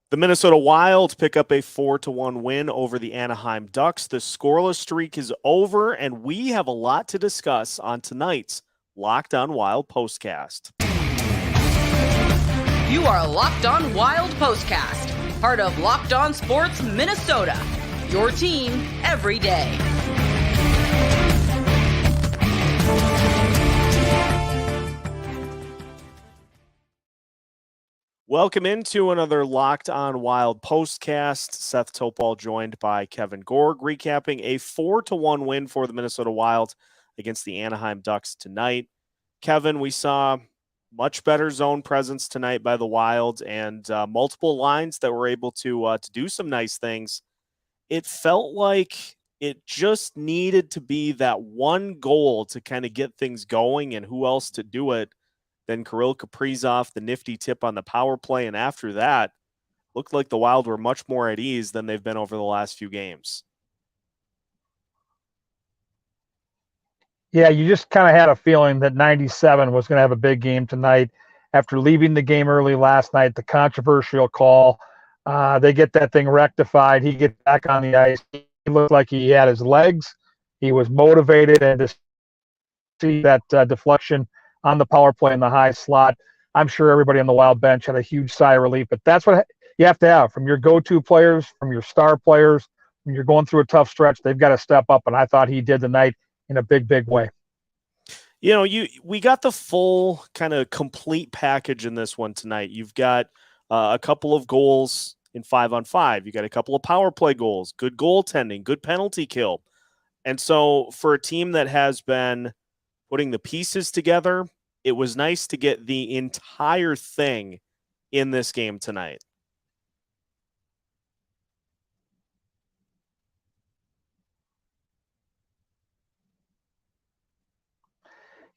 The Minnesota Wild pick up a 4-1 win over the Anaheim Ducks. The scoreless streak is over, and we have a lot to discuss on tonight's Locked On Wild postcast. You are Locked On Wild postcast, part of Locked On Sports Minnesota, your team every day. Welcome into another Locked On Wild postcast. Seth Topal joined by Kevin Gorg, recapping a 4-1 win for the Minnesota Wild against the Anaheim Ducks tonight. Kevin, we saw much better zone presence tonight by the Wild and multiple lines that were able to do some nice things. It felt like it just needed to be that one goal to kind of get things going, and who else to do it than Kirill Kaprizov, the nifty tip on the power play, and after that, looked like the Wild were much more at ease than they've been over the last few games. Yeah, you just kind of had a feeling that 97 was going to have a big game tonight. After leaving the game early last night, the controversial call, they get that thing rectified. He gets back on the ice. He looked like he had his legs. He was motivated, and to see that deflection on the power play in the high slot, I'm sure everybody on the Wild bench had a huge sigh of relief. But that's what you have to have from your go-to players, from your star players. When you're going through a tough stretch, they've got to step up, and I thought he did tonight in a big, big way. You know, we got the full kind of complete package in this one tonight. You've got a couple of goals in 5-on-5. You got a couple of power play goals, good goaltending, good penalty kill. And so for a team that has been putting the pieces together, it was nice to get the entire thing in this game tonight.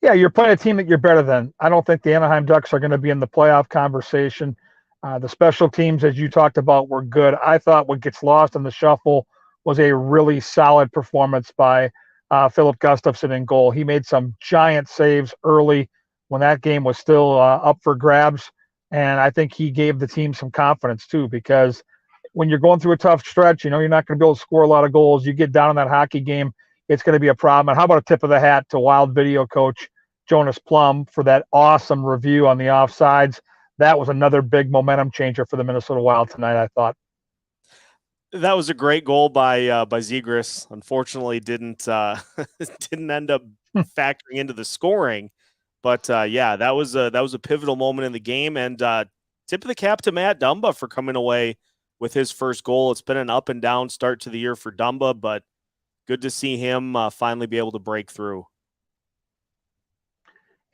Yeah, you're playing a team that you're better than. I don't think the Anaheim Ducks are going to be in the playoff conversation. The special teams, as you talked about, were good. I thought what gets lost in the shuffle was a really solid performance by Filip Gustavsson in goal. He made some giant saves early when that game was still up for grabs, and I think he gave the team some confidence too, because when you're going through a tough stretch, you know you're not going to be able to score a lot of goals. You get down in that hockey game, it's going to be a problem. And how about a tip of the hat to Wild video coach Jonas Plum for that awesome review on the offsides. That was another big momentum changer for the Minnesota Wild tonight, I thought. That was a great goal by Zegras. Unfortunately, didn't end up factoring into the scoring. But yeah, that was a pivotal moment in the game. And tip of the cap to Matt Dumba for coming away with his first goal. It's been an up and down start to the year for Dumba, but good to see him finally be able to break through.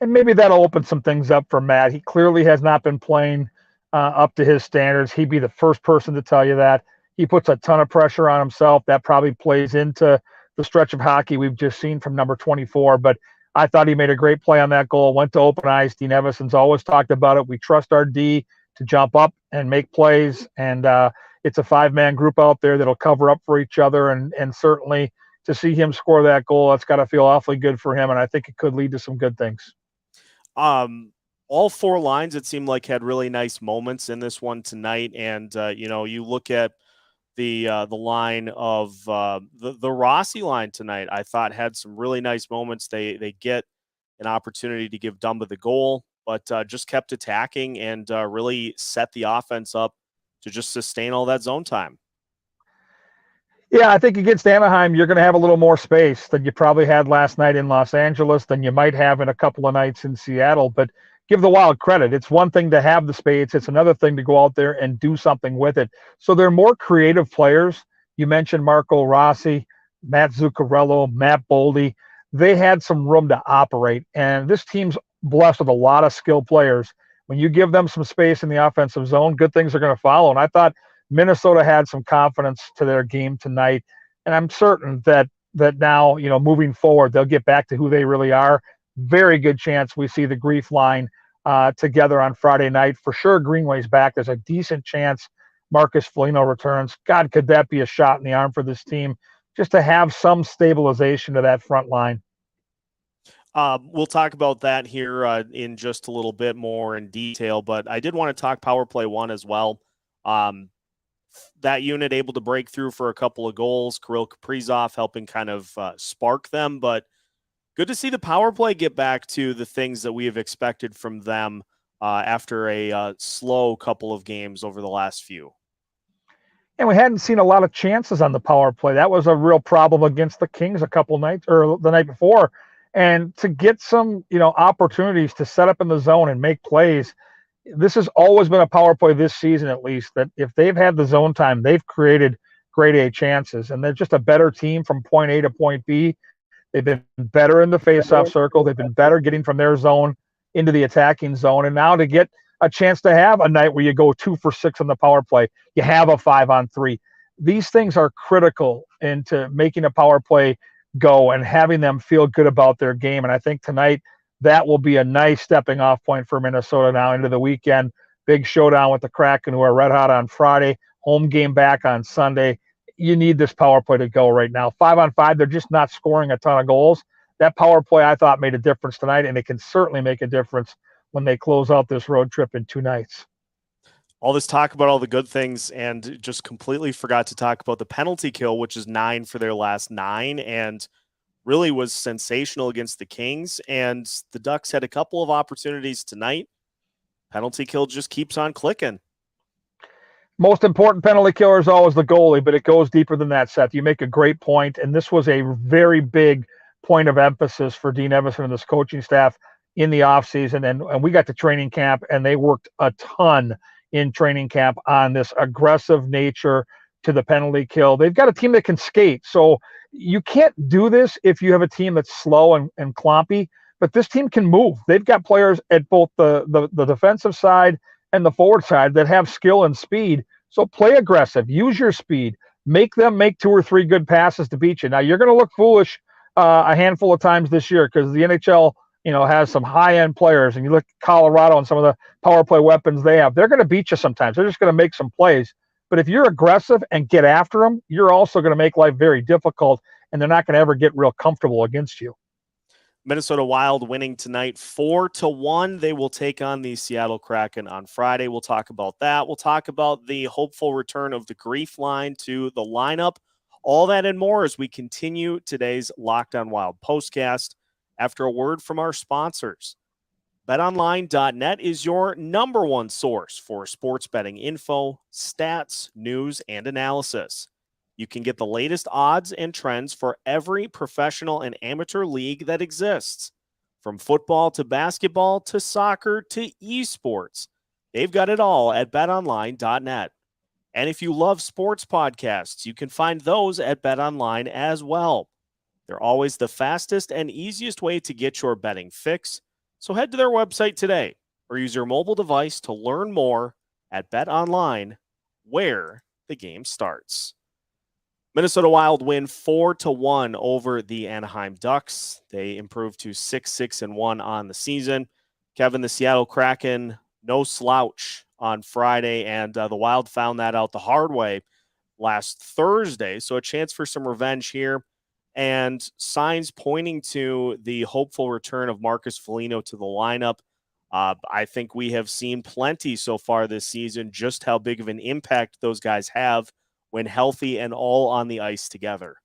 And maybe that'll open some things up for Matt. He clearly has not been playing up to his standards. He'd be the first person to tell you that. He puts a ton of pressure on himself. That probably plays into the stretch of hockey we've just seen from number 24. But I thought he made a great play on that goal, went to open ice. Dean Evason's always talked about it. We trust our D to jump up and make plays. And it's a five-man group out there that'll cover up for each other. And certainly to see him score that goal, that's got to feel awfully good for him. And I think it could lead to some good things. All four lines, it seemed like, had really nice moments in this one tonight. And, you look at the line of the Rossi line tonight, I thought had some really nice moments. They get an opportunity to give Dumba the goal, but just kept attacking and really set the offense up to just sustain all that zone time. Yeah, I think against Anaheim, you're going to have a little more space than you probably had last night in Los Angeles, than you might have in a couple of nights in Seattle. But give the Wild credit. It's one thing to have the space. It's another thing to go out there and do something with it. So they're more creative players. You mentioned Marco Rossi, Matt Zuccarello, Matt Boldy. They had some room to operate. And this team's blessed with a lot of skilled players. When you give them some space in the offensive zone, good things are going to follow. And I thought Minnesota had some confidence to their game tonight, and I'm certain that now, moving forward, they'll get back to who they really are. Very good chance we see the Grief line together on Friday night. For sure, Greenway's back. There's a decent chance Marcus Foligno returns. God, could that be a shot in the arm for this team, just to have some stabilization to that front line. We'll talk about that here in just a little bit more in detail, but I did want to talk power play one as well. That unit able to break through for a couple of goals. Kirill Kaprizov helping kind of spark them, but good to see the power play get back to the things that we have expected from them after a slow couple of games over the last few. And we hadn't seen a lot of chances on the power play. That was a real problem against the Kings a couple nights or the night before. And to get some, opportunities to set up in the zone and make plays, this has always been a power play this season, at least, that if they've had the zone time, they've created grade A chances. And they're just a better team from point A to point B. They've been better in the faceoff circle. They've been better getting from their zone into the attacking zone. And now to get a chance to have a night where you go 2 for 6 on the power play, you have a 5-on-3. These things are critical into making a power play go and having them feel good about their game. And I think tonight that will be a nice stepping off point for Minnesota now into the weekend. Big showdown with the Kraken, who are red hot on Friday, home game back on Sunday. You need this power play to go right now. 5-on-5, they're just not scoring a ton of goals. That power play, I thought, made a difference tonight, and it can certainly make a difference when they close out this road trip in 2 nights. All this talk about all the good things and just completely forgot to talk about the penalty kill, which is 9 for their last 9 and really was sensational against the Kings. And the Ducks had a couple of opportunities tonight. Penalty kill just keeps on clicking. Most important penalty killer is always the goalie, but it goes deeper than that, Seth. You make a great point, and this was a very big point of emphasis for Dean Evason and this coaching staff in the offseason. And we got to training camp, and they worked a ton in training camp on this aggressive nature to the penalty kill. They've got a team that can skate, so you can't do this if you have a team that's slow and clompy, but this team can move. They've got players at both the defensive side and the forward side that have skill and speed. So play aggressive, use your speed, make them make 2 or 3 good passes to beat you. Now, you're going to look foolish a handful of times this year because the NHL has some high-end players, and you look at Colorado and some of the power play weapons they have, they're going to beat you sometimes. They're just going to make some plays. But if you're aggressive and get after them, you're also going to make life very difficult, and they're not going to ever get real comfortable against you. Minnesota Wild winning tonight 4-1. They will take on the Seattle Kraken on Friday. We'll talk about that. We'll talk about the hopeful return of the Grief line to the lineup. All that and more as we continue today's Locked On Wild postcast after a word from our sponsors. BetOnline.net is your number one source for sports betting info, stats, news, and analysis. You can get the latest odds and trends for every professional and amateur league that exists. From football to basketball to soccer to esports, they've got it all at BetOnline.net. And if you love sports podcasts, you can find those at BetOnline as well. They're always the fastest and easiest way to get your betting fix. So head to their website today or use your mobile device to learn more at BetOnline, where the game starts. Minnesota Wild win 4-1 over the Anaheim Ducks. They improved to 6-1 on the season. Kevin, the Seattle Kraken, no slouch on Friday, and the Wild found that out the hard way last Thursday. So a chance for some revenge here, and signs pointing to the hopeful return of Marcus Foligno to the lineup. I think we have seen plenty so far this season just how big of an impact those guys have when healthy and all on the ice together.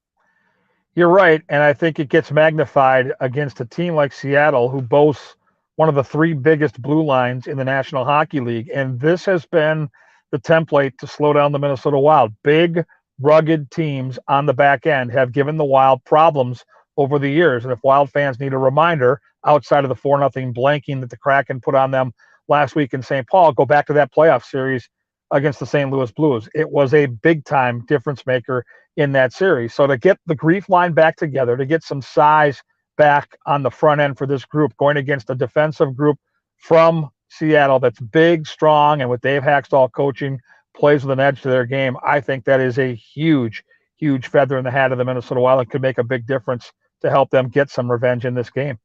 You're right, and I think it gets magnified against a team like Seattle, who boasts one of the 3 biggest blue lines in the National Hockey League, and this has been the template to slow down the Minnesota Wild. Big, rugged teams on the back end have given the Wild problems over the years, and if Wild fans need a reminder, outside of the 4-0 blanking that the Kraken put on them last week in St. Paul, go back to that playoff series against the St. Louis Blues. It was a big-time difference maker in that series. So to get the Grief line back together, to get some size back on the front end for this group, going against a defensive group from Seattle that's big, strong, and with Dave Haxtell coaching, plays with an edge to their game, I think that is a huge, huge feather in the hat of the Minnesota Wild and could make a big difference to help them get some revenge in this game.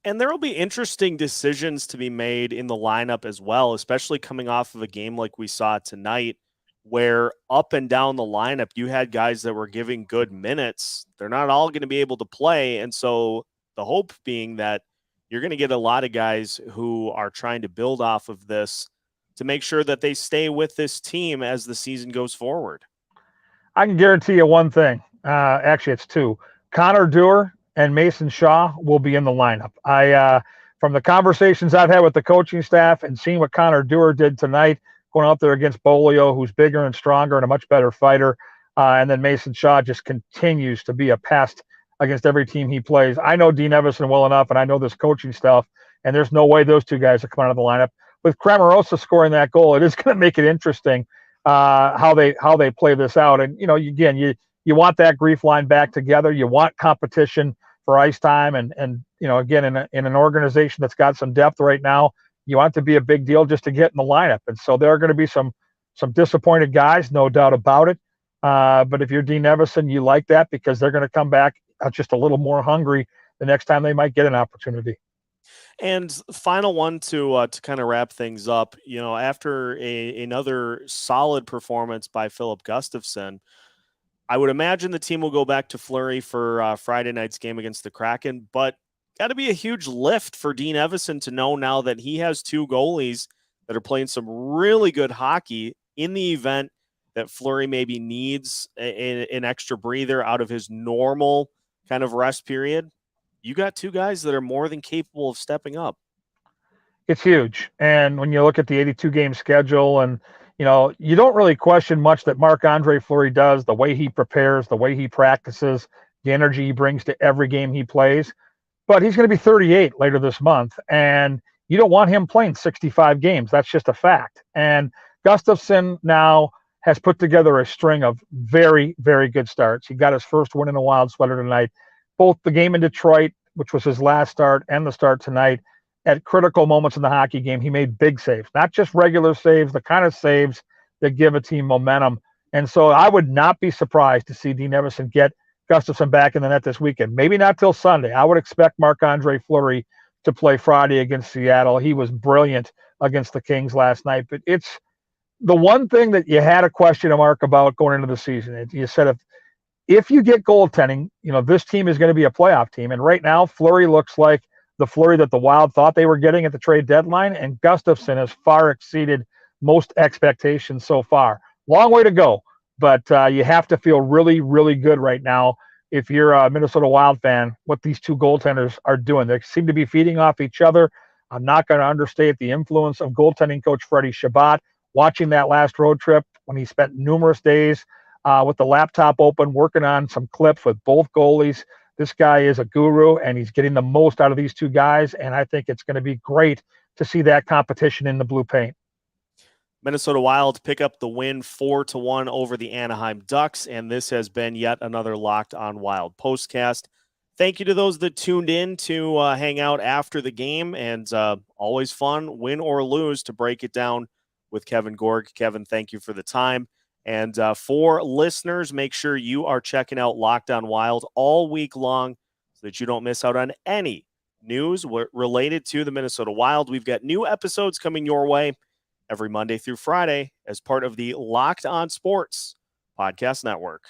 And there will be interesting decisions to be made in the lineup as well, especially coming off of a game like we saw tonight, where up and down the lineup, you had guys that were giving good minutes. They're not all going to be able to play. And so the hope being that you're going to get a lot of guys who are trying to build off of this to make sure that they stay with this team as the season goes forward? I can guarantee you one thing. Actually, it's two. Connor Dewar and Mason Shaw will be in the lineup. From the conversations I've had with the coaching staff and seeing what Connor Dewar did tonight, going out there against Bolio, who's bigger and stronger and a much better fighter, and then Mason Shaw just continues to be a pest against every team he plays. I know Dean Evison well enough, and I know this coaching stuff, and there's no way those two guys are coming out of the lineup. With Cramarossa scoring that goal, it is going to make it interesting how they play this out. And again, you want that grief line back together. You want competition for ice time, and again, in an organization that's got some depth right now, you want it to be a big deal just to get in the lineup. And so there are going to be some disappointed guys, no doubt about it. But if you're Dean Evison, you like that because they're going to come back just a little more hungry the next time they might get an opportunity. And final one to kind of wrap things up, after another solid performance by Filip Gustavsson, I would imagine the team will go back to Fleury for Friday night's game against the Kraken, but got to be a huge lift for Dean Evison to know now that he has two goalies that are playing some really good hockey in the event that Fleury maybe needs an extra breather out of his normal kind of rest period. You got two guys that are more than capable of stepping up. It's huge. And when you look at the 82-game schedule, and you don't really question much that Marc-Andre Fleury does, the way he prepares, the way he practices, the energy he brings to every game he plays. But he's going to be 38 later this month, and you don't want him playing 65 games. That's just a fact. And Gustavsson now has put together a string of very, very good starts. He got his first win in a Wild sweater tonight. Both the game in Detroit, which was his last start, and the start tonight, at critical moments in the hockey game, he made big saves, not just regular saves, the kind of saves that give a team momentum. And so I would not be surprised to see Dean Evison get Gustavsson back in the net this weekend. Maybe not till Sunday. I would expect Marc-Andre Fleury to play Friday against Seattle. He was brilliant against the Kings last night. But it's the one thing that you had a question mark about going into the season. You said if you get goaltending, this team is going to be a playoff team. And right now, Fleury looks like the Fleury that the Wild thought they were getting at the trade deadline, and Gustavsson has far exceeded most expectations so far. Long way to go, but you have to feel really, really good right now if you're a Minnesota Wild fan, what these two goaltenders are doing. They seem to be feeding off each other. I'm not going to understate the influence of goaltending coach Freddie Shabbat. Watching that last road trip when he spent numerous days with the laptop open, working on some clips with both goalies. This guy is a guru, and he's getting the most out of these two guys, and I think it's going to be great to see that competition in the blue paint. Minnesota Wild pick up the win 4-1 over the Anaheim Ducks, and this has been yet another Locked On Wild postcast. Thank you to those that tuned in to hang out after the game, and always fun, win or lose, to break it down with Kevin Gorg. Kevin, thank you for the time. And for listeners, make sure you are checking out Locked On Wild all week long so that you don't miss out on any news related to the Minnesota Wild. We've got new episodes coming your way every Monday through Friday as part of the Locked On Sports Podcast Network.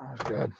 That was good.